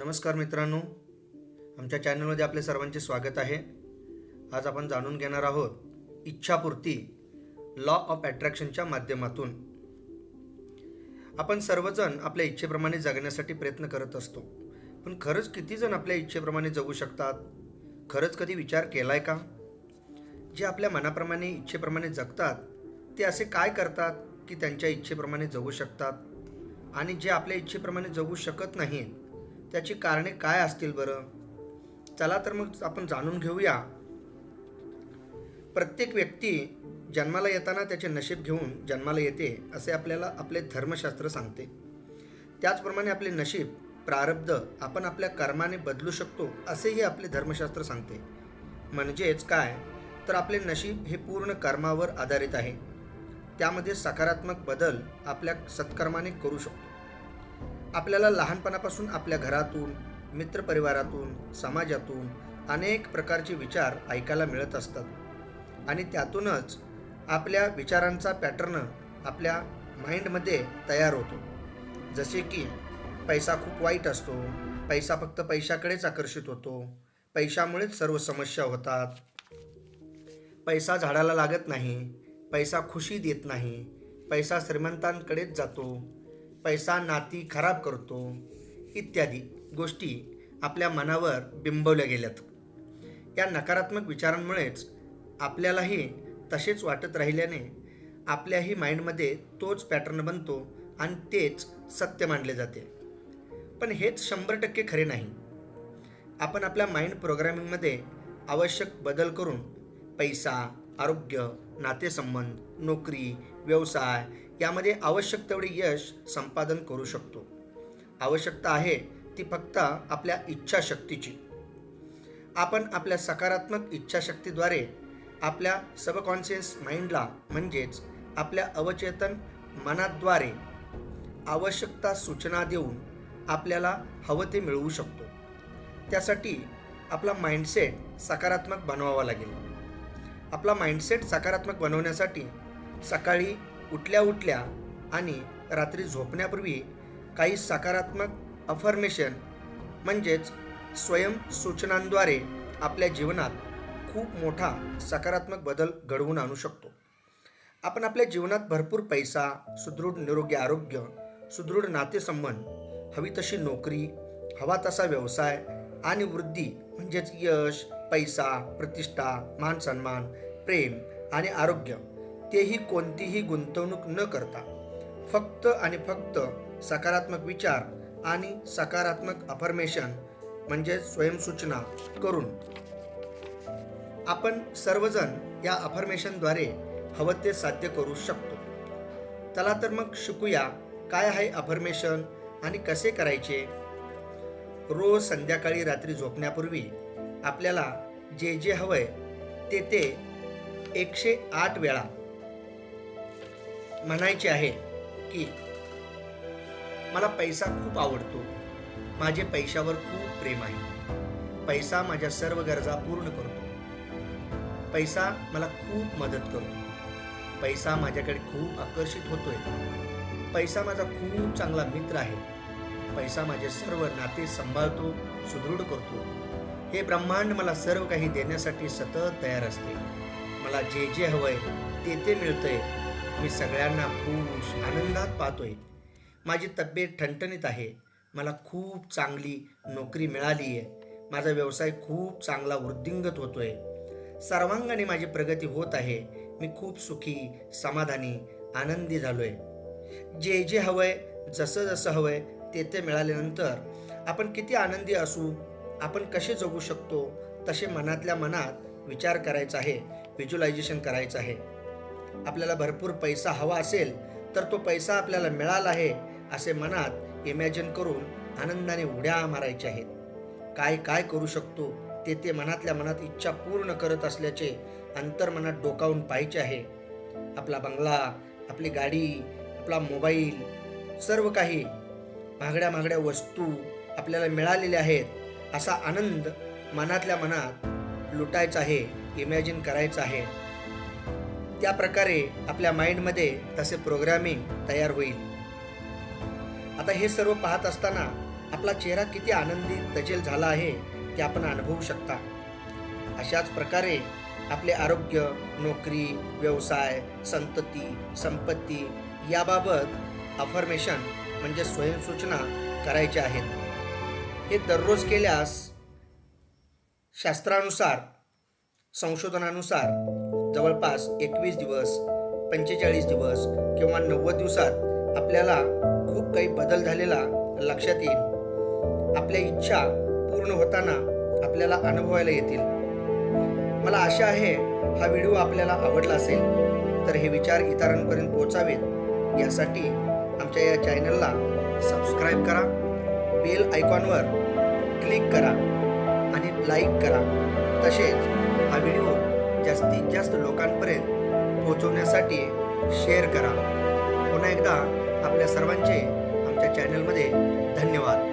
नमस्कार मित्रांनो, आमच्या चॅनलमध्ये आपले सर्वांचे स्वागत आहे. आज आपण जाणून घेणार आहोत इच्छापूर्ती लॉ ऑफ अट्रॅक्शनच्या माध्यमातून. आपण सर्वजण आपल्या इच्छेप्रमाणे जगण्यासाठी प्रयत्न करत असतो, पण खरंच किती जण आपल्या इच्छेप्रमाणे जगू शकतात? खरंच कधी विचार केलाय का? जे आपल्या मनाप्रमाणे इच्छेप्रमाणे जगतात ते असे काय करतात की त्यांच्या इच्छेप्रमाणे जगू शकतात, आणि जे आपल्या इच्छेप्रमाणे जगू शकत नाहीत त्याची कारणे काय असतील बरं? चला तर मग आपण जाणून घेऊया. प्रत्येक व्यक्ती जन्माला येताना त्याचे नशीब घेऊन जन्माला येते असे आपल्याला आपले धर्मशास्त्र सांगते. त्याचप्रमाणे आपले नशीब प्रारब्ध आपण आपल्या कर्माने बदलू शकतो असेही आपले धर्मशास्त्र सांगते. म्हणजेच काय तर आपले नशीब हे पूर्ण कर्मावर आधारित आहे. त्यामध्ये सकारात्मक बदल आपल्या सत्कर्माने करू शकतो. आपल्याला लहानपणापासून आपल्या घरातून, मित्रपरिवारातून, समाजातून अनेक प्रकारचे विचार ऐकायला मिळत असतात, आणि त्यातूनच आपल्या विचारांचा पॅटर्न आपल्या माइंडमध्ये तयार होतो. जसे की पैसा खूप वाईट असतो, पैसा फक्त पैशाकडेच आकर्षित होतो, पैशामुळेच सर्व समस्या होतात, पैसा झाडाला लागत नाही, पैसा खुशी देत नाही, पैसा श्रीमंतांकडेच जातो, पैसा नाती खराब करतो, इत्यादी गोष्टी आपल्या मनावर बिंबवल्या गेल्यात. या नकारात्मक विचारांमुळेच आपल्यालाही तसेच वाटत राहिल्याने आपल्याही माइंडमध्ये तोच पॅटर्न बनतो आणि तेच सत्य मानले जाते. पण हेच 100% खरे नाही. आपण आपल्या माइंड प्रोग्रामिंगमध्ये आवश्यक बदल करून पैसा, आरोग्य, नातेसंबंध, नोकरी, व्यवसाय यामध्ये आवश्यक तेवढे यश संपादन करू शकतो. आवश्यकता आहे ती फक्त आपल्या इच्छाशक्तीची. आपण आपल्या सकारात्मक इच्छाशक्तीद्वारे आपल्या सबकॉन्शियस माइंडला, म्हणजेच आपल्या अवचेतन मनाद्वारे आवश्यकता सूचना देऊन आपल्याला हवं ते मिळवू शकतो. त्यासाठी आपला माइंडसेट सकारात्मक बनवावा लागेल. आपला माइंडसेट सकारात्मक बनवण्यासाठी सकाळी उठल्या आणि रात्री झोपण्यापूर्वी काही सकारात्मक अफर्मेशन म्हणजेच स्वयंसूचनांद्वारे आपल्या जीवनात खूप मोठा सकारात्मक बदल घडवून आणू शकतो. आपण आपल्या जीवनात भरपूर पैसा, सुदृढ निरोगी आरोग्य, सुदृढ नातेसंबंध, हवी तशी नोकरी, हवा तसा व्यवसाय आणि वृद्धी म्हणजेच यश, पैसा, प्रतिष्ठा, मान सन्मान, प्रेम आणि आरोग्य, तेही कोणतीही गुंतवणूक न करता फक्त आणि फक्त सकारात्मक विचार आणि सकारात्मक अफर्मेशन म्हणजे स्वयंसूचना करून आपण सर्वजण या अफर्मेशनद्वारे हवं ते साध्य करू शकतो. चला तर मग शिकूया काय आहे अफर्मेशन आणि कसे करायचे. रोज संध्याकाळी रात्री झोपण्यापूर्वी आपल्याला जे जे हवंय ते 108 वेळा म्हणायचे आहे की मला पैसा खूप आवडतो, माझे पैशावर खूप प्रेम आहे, पैसा माझ्या सर्व गरजा पूर्ण करतो, पैसा मला खूप मदत करतो, पैसा माझ्याकडे खूप आकर्षित होतोय, पैसा माझा खूप चांगला मित्र आहे, पैसा माझे सर्व नाते सांभाळतो, सुदृढ करतो, हे ब्रह्मांड मला सर्व काही देण्यासाठी सतत तयार असते, मला जे जे हवंय ते मिळतंय, मी सगळ्यांना खुश आनंदात पाहतोय, माझी तब्येत ठणठणीत आहे, मला खूप चांगली नोकरी मिळाली आहे, माझा व्यवसाय खूप चांगला वृद्धिंगत होतोय, सर्वांगाने माझी प्रगती होत आहे, मी खूप सुखी, समाधानी, आनंदी झालोय. जे जे हवंय, जसं जसं हवंय ते मिळाल्यानंतर आपण किती आनंदी असू, आपण कसे जगू शकतो तसे मनातल्या मनात विचार करायचा आहे, व्हिज्युअलायझेशन करायचं आहे. आपल्याला भरपूर पैसा हवा असेल तर तो पैसा आपल्याला मिळाला आहे असे मनात इमॅजिन करून आनंदाने उड्या मारायच्या आहेत. काय काय करू शकतो ते मनातल्या मनात इच्छा पूर्ण करत असल्याचे अंतर्मनात डोकावून पाहायचे आहे. आपला बंगला, आपली गाडी, आपला मोबाईल, सर्व काही महागड्या वस्तू आपल्याला मिळालेल्या आहेत असा आनंद मनातल्या मनात लुटायचा आहे, इमॅजिन करायचं आहे. त्या प्रकारे आपल्या माइंडमध्ये तसे प्रोग्रामिंग तयार होईल. आता हे सर्व पाहत असताना आपला चेहरा किती आनंदी तजेल झाला आहे ते आपण अनुभवू शकता. अशाच प्रकारे आपले आरोग्य, नोकरी, व्यवसाय, संतती, संपत्ती याबाबत अफर्मेशन म्हणजे स्वयंसूचना करायचे आहेत. हे दररोज केल्यास शास्त्रानुसार, संशोधनानुसार जवळपास 21 दिवस, 45 दिवस किंवा 90 दिवसात आपल्याला खूप काही बदल झालेला लक्षात येईल. आपल्या इच्छा पूर्ण होताना आपल्याला अनुभवायला येतील. मला आशा आहे हा व्हिडिओ आपल्याला आवडला असेल तर हे विचार इतरांपर्यंत पोहोचावेत यासाठी आमच्या या चॅनलला सबस्क्राईब करा, बेल आयकॉनवर क्लिक करा आणि लाईक करा. तसेच हा व्हिडिओ जास्तीत जास्त लोकांपर्यंत पोहोचवण्यासाठी शेअर करा. पुन्हा एकदा आपल्या सर्वांचे आमच्या चॅनलमध्ये धन्यवाद.